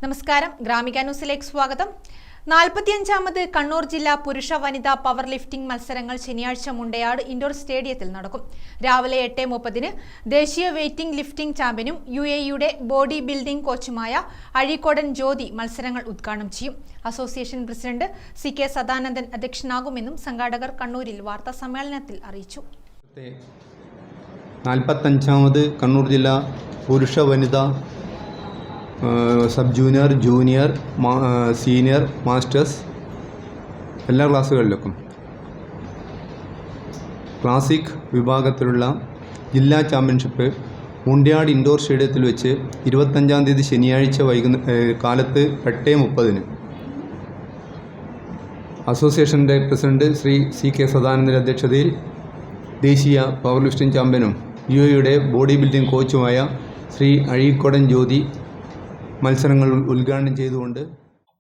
നമസ്കാരം, ഗ്രാമിക ന്യൂസിലേക്ക് സ്വാഗതം. 45ാമത് കണ്ണൂർ ജില്ലാ പുരുഷ വനിതാ പവർ ലിഫ്റ്റിംഗ് മത്സരങ്ങൾ ശനിയാഴ്ച മുണ്ടയാട് ഇൻഡോർ സ്റ്റേഡിയത്തിൽ നടക്കും. രാവിലെ 8:30 ദേശീയ വെയ്റ്റിംഗ് ലിഫ്റ്റിംഗ് ചാമ്പ്യനും UAE-യുടെ ബോഡി ബിൽഡിംഗ് കോച്ചുമായ അഴീക്കോടൻ ജ്യോതി മത്സരങ്ങൾ ഉദ്ഘാടനം ചെയ്യും. അസോസിയേഷൻ പ്രസിഡന്റ് CK സദാനന്ദൻ അധ്യക്ഷനാകുമെന്നും സംഘാടകർ കണ്ണൂരിൽ വാർത്താ സമ്മേളനത്തിൽ അറിയിച്ചു. 45ാമത് കണ്ണൂർ ജില്ലാ പുരുഷ വനിതാ sub junior, junior, senior, masters എല്ലാ ക്ലാസ്സുകളിലേക്കും ക്ലാസിക് വിഭാഗത്തിലുള്ള ജില്ലാ ചാമ്പ്യൻഷിപ്പ് മുണ്ടയാട് ഇൻഡോർ സ്റ്റേഡിയത്തിൽ വെച്ച് 25-ാം തീയതി ശനിയാഴ്ച കാലത്ത് 8:30 അസോസിയേഷൻ്റെ പ്രസിഡന്റ് ശ്രീ CK സദാനന്ദൻ്റെ അധ്യക്ഷതയിൽ ദേശീയ പവർ ലിഫ്റ്റിംഗ് ചാമ്പ്യനും UAE-യുടെ ബോഡി ബിൽഡിംഗ് കോച്ചുമായ ശ്രീ അഴീക്കോടൻ ജ്യോതി മത്സരങ്ങൾ ഉദ്ഘാടനം ചെയ്തുകൊണ്ട്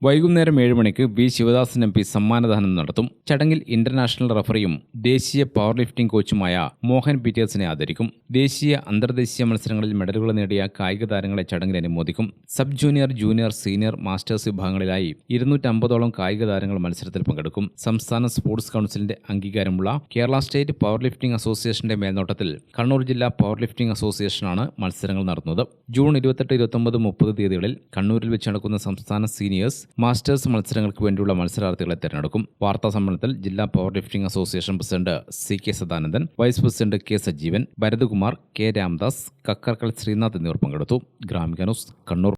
വൈകുന്നേരം 7 മണിക്ക് V. ശിവദാസൻ MP സമ്മാനദാനം നടത്തും. ചടങ്ങിൽ ഇന്റർനാഷണൽ റഫറിയും ദേശീയ പവർ ലിഫ്റ്റിംഗ് കോച്ചുമായ മോഹൻ പീറ്റേഴ്സിനെ ആദരിക്കും. ദേശീയ അന്തർദേശീയ മത്സരങ്ങളിൽ മെഡലുകൾ നേടിയ കായിക താരങ്ങളെ ചടങ്ങിൽ അനുമോദിക്കും. Sub junior, junior, senior, masters വിഭാഗങ്ങളിലായി 250ഓളം കായിക താരങ്ങൾ മത്സരത്തിൽ പങ്കെടുക്കും. സംസ്ഥാന സ്പോർട്സ് കൗൺസിലിന്റെ അംഗീകാരമുള്ള കേരള സ്റ്റേറ്റ് പവർ ലിഫ്റ്റിംഗ് അസോസിയേഷന്റെ മേൽനോട്ടത്തിൽ കണ്ണൂർ ജില്ലാ പവർ ലിഫ്റ്റിംഗ് അസോസിയേഷനാണ് മത്സരങ്ങൾ നടത്തുന്നത്. ജൂൺ 28, 29, 30 തീയതികളിൽ കണ്ണൂരിൽ വെച്ച് നടക്കുന്ന സംസ്ഥാന സീനിയേഴ്സ്, മാസ്റ്റേഴ്സ് മത്സരങ്ങൾക്ക് വേണ്ടിയുള്ള മത്സരാർത്ഥികളെ തിരഞ്ഞെടുക്കും. വാർത്താ സമ്മേളനത്തിൽ ജില്ലാ power lifting association president CK Sadanandan, vice president K. Sajeevan, Bharathkumar, K. Ramdas, Kakkarkkal Sreenath എന്നിവർ പങ്കെടുത്തു. ഗ്രാമിക ന്യൂസ്, കണ്ണൂർ.